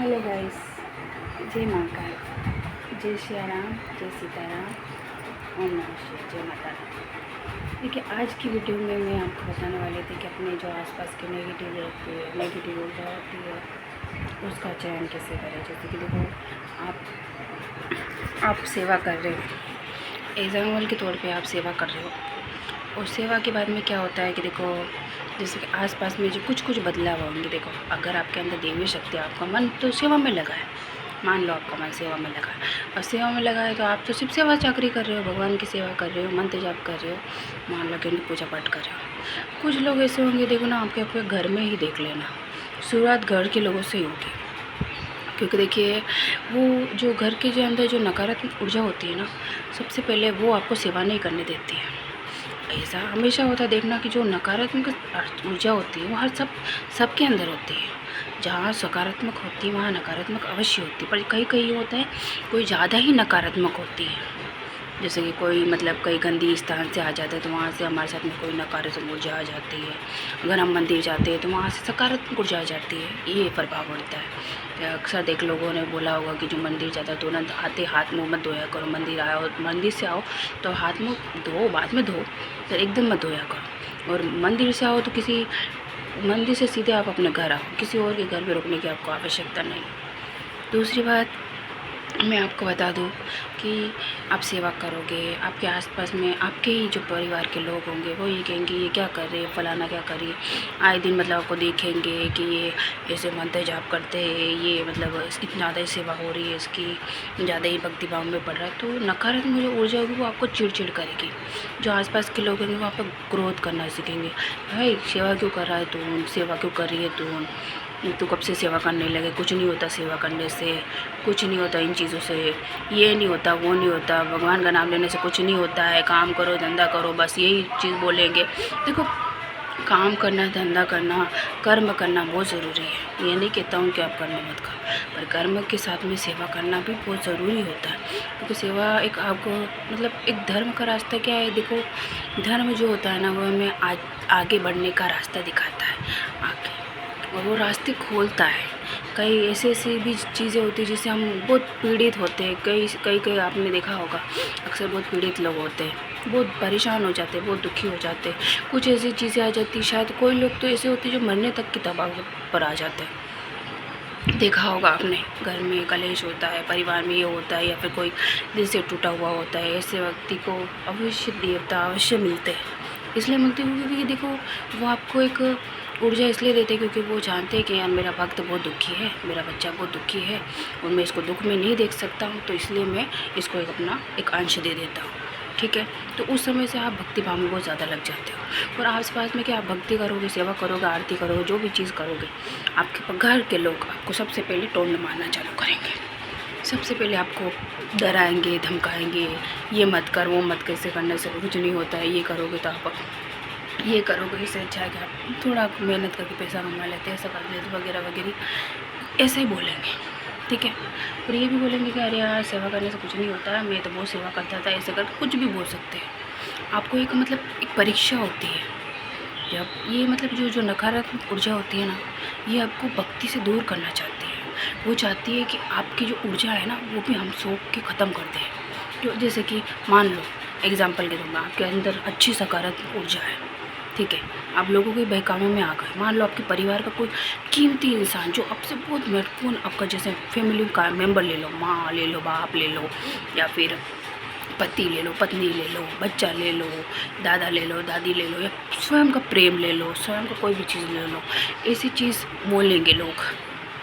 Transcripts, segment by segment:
Hello guys, जय महाकाल, जय श्री राम, जय सीताराम, ओम नमः शिवाय, जय माता रानी। देखिए, आज की वीडियो में मैं आपको बताने वाली थी कि अपने जो आसपास की नेगेटिव रहती है, नेगेटिव ऊर्जा होती है, उसका चयन कैसे करें। जैसे कि देखो, आप सेवा कर रहे हो, एग्जाम्पल के तौर पे आप सेवा कर रहे हो, और सेवा के बाद में क्या होता है कि देखो, जैसे कि आसपास में जो कुछ कुछ बदलाव होंगे। देखो, अगर आपके अंदर देवी शक्ति, आपका मन तो सेवा में लगा है, मान लो आपका मन सेवा में लगा है, और सेवा में लगा है तो आप तो सिर्फ सेवा चाकरी कर रहे हो, भगवान की सेवा कर रहे हो, मंत्र जाप कर रहे हो, मान लो कि पूजा पाठ कर रहे हो। कुछ लोग ऐसे होंगे, देखो ना, आपके अपने घर में ही देख लेना, शुरुआत घर के लोगों से ही होगी। क्योंकि देखिए, वो जो घर के जो अंदर जो नकारात्मक ऊर्जा होती है ना, सबसे पहले वो आपको सेवा नहीं करने देती है। ऐसा हमेशा होता है, देखना कि जो नकारात्मक ऊर्जा होती है वो हर सबके अंदर होती है। जहाँ सकारात्मक होती है वहाँ नकारात्मक अवश्य होती है, पर कहीं कहीं होता है कोई ज़्यादा ही नकारात्मक होती है। जैसे कि कोई मतलब कई गंदी स्थान से आ जाता है तो वहाँ से हमारे साथ में कोई नकारात्मक ऊर्जा आ जाती है। अगर हम मंदिर जाते हैं तो वहाँ से सकारात्मक ऊर्जा आ जाती है, ये प्रभाव पड़ता है। अक्सर देख लोगों ने बोला होगा कि जो मंदिर जाता है तुरंत आते हाथ मुँह मत धोया करो, मंदिर से आओ तो हाथ मुँह धो, बाद में धो, फिर एकदम मत धोया करो। और मंदिर से आओ तो किसी मंदिर से सीधे आप अपने घर आओ, किसी और के घर पे रुकने की आपको आवश्यकता नहीं। दूसरी बात मैं आपको बता दूं कि आप सेवा करोगे, आपके आसपास में आपके ही जो परिवार के लोग होंगे वो ये कहेंगे ये क्या कर रहे हैं, फलाना क्या कर रही है। आए दिन मतलब आपको देखेंगे कि ये ऐसे मंत्र जाप करते हैं, ये मतलब इतनी ज़्यादा ही सेवा हो रही है, इसकी ज़्यादा ही भक्ति भाव में बढ़ रहा है। तो नकारात्मक जो ऊर्जा होगी वो आपको चिड़चिड़ करेगी। जो आसपास के लोग होंगे वो आप पर क्रोध करना सीखेंगे, भाई सेवा क्यों कर रहा है तू, सेवा क्यों कर रही है तू कब से सेवा करने लगे, कुछ नहीं होता सेवा करने से, कुछ नहीं होता इन चीज़ों से, ये नहीं होता वो नहीं होता, भगवान का नाम लेने से कुछ नहीं होता है, काम करो धंधा करो, बस यही चीज़ बोलेंगे। देखो, काम करना, धंधा करना, कर्म करना बहुत ज़रूरी है। ये नहीं कहता हूँ कि आप कर्म मत करो, पर कर्म के साथ में सेवा करना भी बहुत ज़रूरी होता है। क्योंकि सेवा एक आपको मतलब एक धर्म का रास्ता क्या है। देखो, धर्म जो होता है ना वो हमें आगे बढ़ने का रास्ता दिखाता है आगे, और वो रास्ते खोलता है। कई ऐसी भी चीज़ें होती हैं जिससे हम बहुत पीड़ित होते हैं। कई आपने देखा होगा, अक्सर बहुत पीड़ित लोग होते हैं, बहुत परेशान हो जाते हैं, बहुत दुखी हो जाते हैं। कुछ ऐसी चीज़ें आ जाती हैं, शायद कोई लोग तो ऐसे होते हैं जो मरने तक की तबाह पर आ जाते हैं। देखा होगा आपने, घर में कलेश होता है, परिवार में ये होता है, या फिर कोई दिल से टूटा हुआ होता है, ऐसे व्यक्ति को अवश्य देवता अवश्य मिलते हैं। इसलिए मिलते हैं क्योंकि देखो, वो आपको एक ऊर्जा इसलिए देते हैं क्योंकि वो जानते हैं कि यार मेरा भक्त बहुत दुखी है, मेरा बच्चा बहुत दुखी है, और मैं इसको दुख में नहीं देख सकता हूँ, तो इसलिए मैं इसको अपना एक अंश दे देता हूँ। ठीक है, तो उस समय से आप भक्ति भाव में बहुत ज़्यादा लग जाते हो। और आसपास में क्या आप भक्ति करोगे, सेवा करोगे, आरती करोगे, जो भी चीज़ करोगे, आपके घर के लोग आपको सबसे पहले टोन मारना चालू करेंगे। सबसे पहले आपको डराएंगे, धमकाएंगे, ये मत कर, वो मत कर, ऐसे करने से कुछ नहीं होता है, ये करोगे तो आप ये करोगे, इससे अच्छा है कि आप थोड़ा मेहनत करके पैसा कमा लेते हैं, ऐसा कर लेते वगैरह वगैरह, ऐसे ही बोलेंगे। ठीक है, और ये भी बोलेंगे कि अरे यार सेवा करने से कुछ नहीं होता है, मैं तो बहुत सेवा करता था, ऐसे कर कुछ भी बोल सकते हैं। आपको एक मतलब एक परीक्षा होती है जब ये मतलब जो नकारात्मक ऊर्जा होती है ना, ये आपको भक्ति से दूर करना चाहती है। वो चाहती है कि आपकी जो ऊर्जा है ना वो भी हम सोख के ख़त्म कर दें। जो जैसे कि मान लो एग्जाम्पल के तौर पर आपके अंदर अच्छी सकारात्मक ऊर्जा है, ठीक है, आप लोगों के बहकावे में आ गए। मान लो आपके परिवार का कोई कीमती इंसान जो आपसे बहुत महत्वपूर्ण, आपका जैसे फैमिली का मेंबर ले लो, माँ ले लो, बाप ले लो, या फिर पति ले लो, पत्नी ले लो, बच्चा ले लो, दादा ले लो, दादी ले लो, या स्वयं का प्रेम ले लो, स्वयं का कोई भी चीज़ ले लो, ऐसी चीज़ बोलेंगे लोग।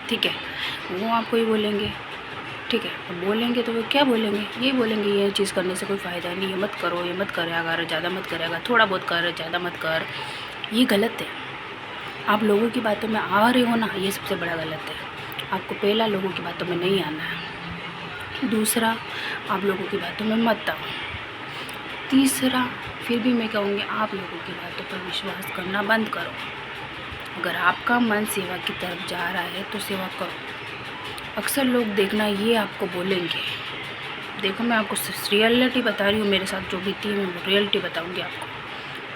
ठीक है, वो आपको ही बोलेंगे। ठीक है, अब बोलेंगे तो वो क्या बोलेंगे, ये बोलेंगे ये चीज़ करने से कोई फ़ायदा नहीं, ये मत करो, ये मत करेगा, ज़्यादा मत करेगा, थोड़ा बहुत कर, ज़्यादा मत कर। ये गलत है। आप लोगों की बातों में आ रहे हो ना, ये सबसे बड़ा गलत है। आपको पहला लोगों की बातों में नहीं आना है, दूसरा आप लोगों की बातों में मत आओ, तीसरा फिर भी मैं कहूँगी आप लोगों की बातों पर विश्वास करना बंद करो। अगर आपका मन सेवा की तरफ जा रहा है तो सेवा करो। अक्सर लोग देखना ये आपको बोलेंगे, देखो मैं आपको रियलिटी बता रही हूँ, मेरे साथ जो बीती है मैं रियलिटी बताऊँगी आपको।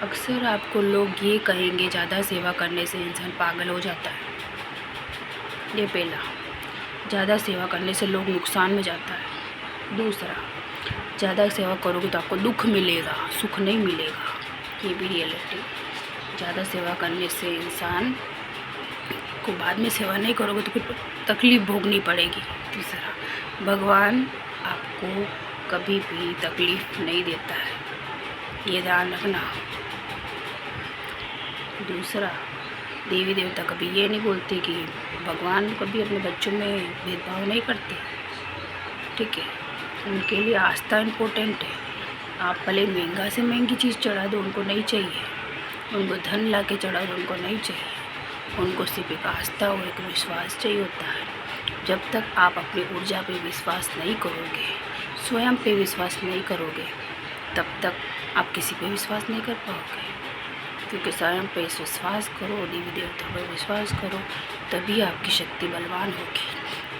अक्सर आपको लोग ये कहेंगे ज़्यादा सेवा करने से इंसान पागल हो जाता है, ये पहला। ज़्यादा सेवा करने से लोग नुकसान में जाता है। दूसरा, ज़्यादा सेवा करोगे तो आपको दुख मिलेगा, सुख नहीं मिलेगा, ये भी रियलिटी। ज़्यादा सेवा करने से इंसान को बाद में सेवा नहीं करोगे तो फिर तकलीफ़ भोगनी पड़ेगी। तीसरा, भगवान आपको कभी भी तकलीफ़ नहीं देता है, ये ध्यान रखना। दूसरा, देवी देवता कभी ये नहीं बोलते कि भगवान कभी अपने बच्चों में भेदभाव नहीं करते, ठीक है। उनके लिए आस्था इम्पोर्टेंट है। आप भले महंगा से महंगी चीज़ चढ़ा दो, उनको नहीं चाहिए। उनको धन ला के चढ़ा दो, उनको नहीं चाहिए। उनको सिर्फ एक आस्था और एक विश्वास चाहिए होता है। जब तक आप अपनी ऊर्जा पे विश्वास नहीं करोगे, स्वयं पे विश्वास नहीं करोगे, तब तक आप किसी पे विश्वास नहीं कर पाओगे। क्योंकि स्वयं पे विश्वास करो, देवी देवता पर विश्वास करो, तभी आपकी शक्ति बलवान होगी।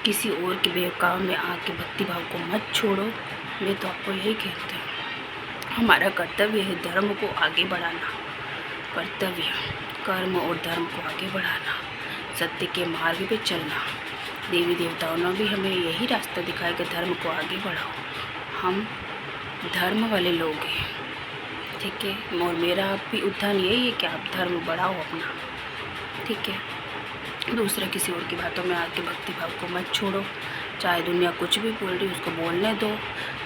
किसी और के बेवकाव में आके भक्ति भाव को मत छोड़ो। मैं तो आपको यही कहती हूँ, हमारा कर्तव्य है धर्म को आगे बढ़ाना। कर्तव्य, कर्म और धर्म को आगे बढ़ाना, सत्य के मार्ग पे चलना। देवी देवताओं ने भी हमें यही रास्ता दिखाया कि धर्म को आगे बढ़ाओ। हम धर्म वाले लोग हैं, ठीक है। और मेरा भी उद्धान यही है कि आप धर्म बढ़ाओ अपना, ठीक है। दूसरा, किसी और की बातों में आके भक्ति भाव को मत छोड़ो। चाहे दुनिया कुछ भी बोल रही, उसको बोलने दो।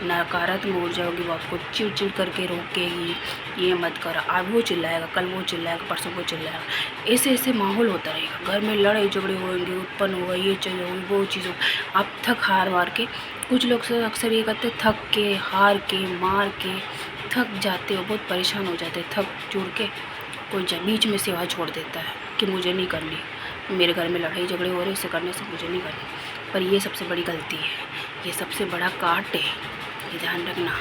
नकारात्मक ऊर्जा होगी वो आपको चिड़ करके रोकेगी, ये मत करो। आज वो चिल्लाएगा, कल वो चिल्लाएगा, परसों वो चिल्लाएगा। ऐसे ऐसे माहौल होता रहेगा। घर में लड़ाई झगड़े होंगे, उत्पन्न होगा, ये चाहिए होगी, वो चीज़ हो। आप थक हार मार के, कुछ लोग अक्सर ये करते हैं, थक के, हार के, मार के थक जाते हो, बहुत परेशान हो जाते हैं, थक जुड़ के कोई बीच में सेवा छोड़ देता है कि मुझे नहीं करनी, मेरे घर में लड़ाई झगड़े हो रहे, इसे करने से मुझे नहीं करनी। पर ये सबसे बड़ी गलती है, ये सबसे बड़ा काट है, ये ध्यान रखना।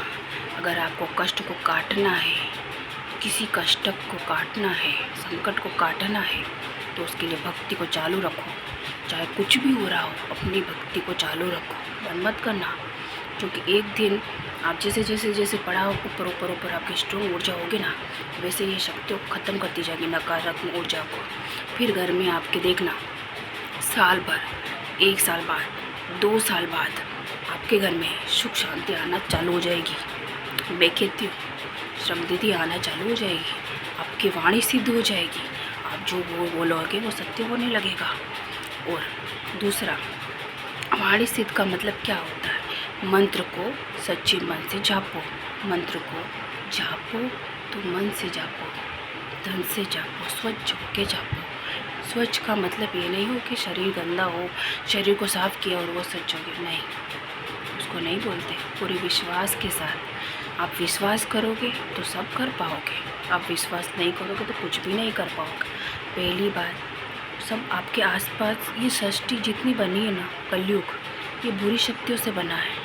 अगर आपको कष्ट को काटना है, किसी कष्ट को काटना है, संकट को काटना है, तो उसके लिए भक्ति को चालू रखो। चाहे कुछ भी हो रहा हो, अपनी भक्ति को चालू रखो, बंद मत करना। क्योंकि एक दिन आप जैसे जैसे जैसे पढ़ाओ, ऊपर ऊपर ऊपर आपकी स्ट्रॉन्ग ऊर्जा होगी ना, वैसे ये शक्तियों को ख़त्म करती जाएगी, नकारात्मक ऊर्जा को। फिर घर में आपके देखना, साल भर, 1 साल बाद, 2 साल बाद आपके घर में सुख शांति आना चालू हो जाएगी। मैं कहती हूँ, समृद्धि आना चालू हो जाएगी, आपकी वाणी सिद्ध हो जाएगी, आप जो वो बोलोगे वो सत्य होने लगेगा। और दूसरा, वाणी सिद्ध का मतलब क्या होता है? मंत्र को सच्चे मन से जापो, मंत्र को जापो तो मन से जापो, धन से जापो, स्वच्छ होके जापो। स्वच्छ का मतलब ये नहीं हो कि शरीर गंदा हो, शरीर को साफ़ किया और वो स्वच्छ हो गया, नहीं, उसको नहीं बोलते। पूरे विश्वास के साथ आप विश्वास करोगे तो सब कर पाओगे, आप विश्वास नहीं करोगे तो कुछ भी नहीं कर पाओगे। पहली बात, सब आपके आसपास ये सृष्टि जितनी बनी है ना, कलयुग, ये बुरी शक्तियों से बना है।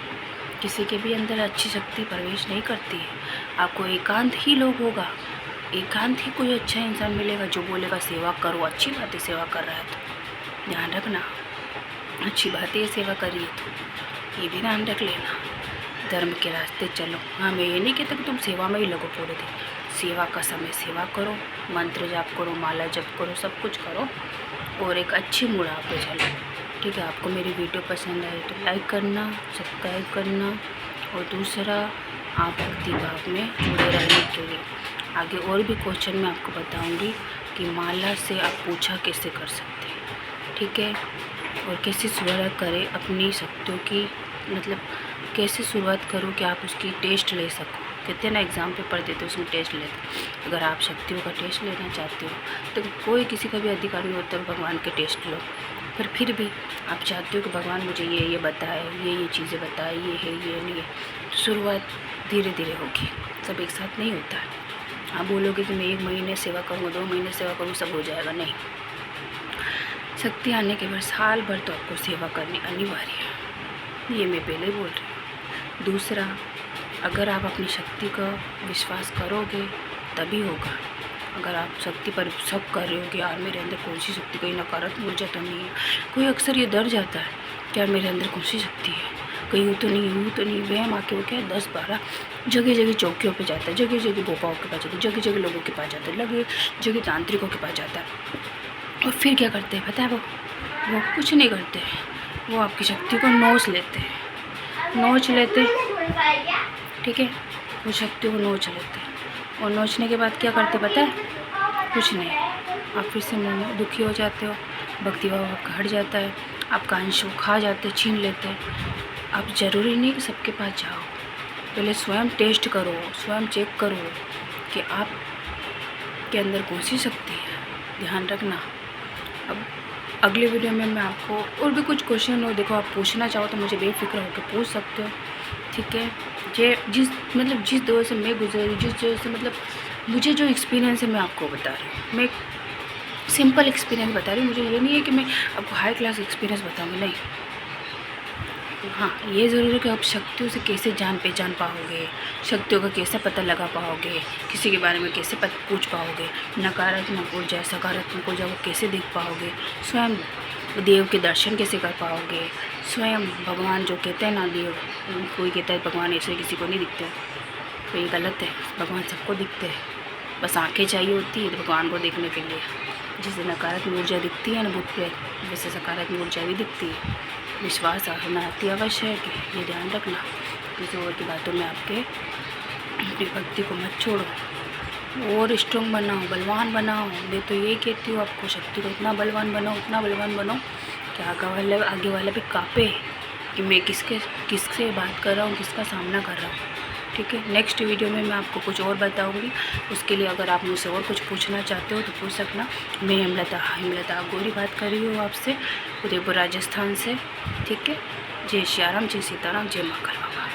किसी के भी अंदर अच्छी शक्ति प्रवेश नहीं करती है। आपको एकांत ही लोग होगा, एकांत ही कोई अच्छा इंसान मिलेगा जो बोलेगा सेवा करो। अच्छी बात है, सेवा कर रहा है तो ध्यान रखना, अच्छी बात है सेवा करिए तो ये भी ध्यान रख लेना। धर्म के रास्ते चलो। हाँ, मैं ये नहीं कहता कि तुम सेवा में ही लगो पूरे दिन, सेवा का समय सेवा करो, मंत्र जाप करो, माला जप करो, सब कुछ करो और एक अच्छी मूड आप पे चलो, ठीक है। आपको मेरी वीडियो पसंद आए तो लाइक करना, सब्सक्राइब करना। और दूसरा, आप भक्ति भाव में जुड़े रहने के लिए आगे और भी क्वेश्चन मैं आपको बताऊंगी कि माला से आप पूछा कैसे कर सकते हैं, ठीक है। और कैसे शुरुआत करें अपनी शक्तियों की, मतलब कैसे शुरुआत करो कि आप उसकी टेस्ट ले सको। कहते हैं ना, एग्ज़ाम पेपर देते उसमें टेस्ट लेते। अगर आप शक्तियों का टेस्ट लेना चाहते हो तो कोई किसी का भी अधिकार नहीं होता भगवान के टेस्ट लो। पर फिर भी आप चाहते हो कि भगवान मुझे ये बताए, ये चीज़ें बताए, ये है, ये नहीं है, तो शुरुआत धीरे धीरे होगी, सब एक साथ नहीं होता है। आप बोलोगे कि मैं 1 महीने सेवा करूँगा, 2 महीने सेवा करूँ, सब हो जाएगा, नहीं। शक्ति आने के बाद साल भर तो आपको सेवा करनी अनिवार्य है, ये मैं पहले बोल रही हूँ। दूसरा, अगर आप अपनी शक्ति का विश्वास करोगे तभी होगा। अगर आप शक्ति पर शक कर रहे हो कि यार मेरे अंदर कौन सी शक्ति, कहीं नकारात्मक ऊर्जा तो नहीं है। कोई अक्सर ये डर जाता है कि यार मेरे अंदर कौन सी शक्ति है, कहीं यूँ तो नहीं, वहम आके वो क्या 10-12 जगह जगह चौकियों पे जाता है, जगह जगह भोपाओं के पास जाता है, जगह जगह लोगों के पास जाता है, लगे जगह तांत्रिकों के पास जाता है। और फिर क्या करते हैं पता है, वो कुछ नहीं करते, वो आपकी शक्ति को नोच लेते हैं, नोच लेते, ठीक है। वो शक्ति को नोच लेते हैं और नोचने के बाद क्या करते पता है? कुछ नहीं, आप फिर से दुखी हो जाते हो, भक्ति भाव आपका हट जाता है, आपका अंश वो खा जाते, छीन लेते हैं। आप ज़रूरी नहीं कि सबके पास जाओ, पहले स्वयं टेस्ट करो, स्वयं चेक करो कि आप के अंदर कौन सी शक्ति है, ध्यान रखना। अब अगले वीडियो में मैं आपको और भी कुछ क्वेश्चन हो, देखो आप पूछना चाहो तो मुझे बेफिक्र होकर पूछ सकते हो, ठीक है। जिस दौर से मैं गुजरी, जिस दौर से मुझे जो एक्सपीरियंस है मैं आपको बता रही हूँ। मैं सिंपल एक्सपीरियंस बता रही हूँ, मुझे ये नहीं है कि मैं आपको हाई क्लास एक्सपीरियंस बताऊँगी, नहीं। हाँ, ये ज़रूर है कि आप शक्तियों से कैसे जान पहचान पाओगे, शक्तियों का कैसे पता लगा पाओगे, किसी के बारे में कैसे पूछ पाओगे, नकारात्मक ऊर्जा सकारात्मक ऊर्जा को कैसे देख पाओगे, स्वयं देव के दर्शन कैसे कर पाओगे, स्वयं भगवान जो कहते हैं ना, देव कोई कहता है भगवान ऐसे किसी को नहीं दिखते, तो ये गलत है। भगवान सबको दिखते हैं, बस आंखें चाहिए होती है भगवान को देखने के लिए। जैसे नकारात्मक ऊर्जा दिखती है ना भूत प्रेत, वैसे सकारात्मक ऊर्जा भी दिखती है। विश्वास होना अति आवश्यक है कि ये ध्यान रखना, किसी और की बातों में अपनी भक्ति को मत छोड़ो और स्ट्रॉन्ग बनाओ, बलवान बनाओ। मैं तो ये कहती हूँ आपको, शक्ति को इतना बलवान बनाओ, इतना बलवान बनाओ कि आगे वाले भी काँपे कि मैं किससे बात कर रहा हूँ, किसका सामना कर रहा हूँ, ठीक है। नेक्स्ट वीडियो में मैं आपको कुछ और बताऊंगी। उसके लिए अगर आप मुझसे और कुछ पूछना चाहते हो तो पूछ सकना। मैं हेमलता गौरी बात कर रही हूँ आपसे, उदयपुर राजस्थान से, ठीक है। जय श्री राम, जय सीताराम, जय माँ।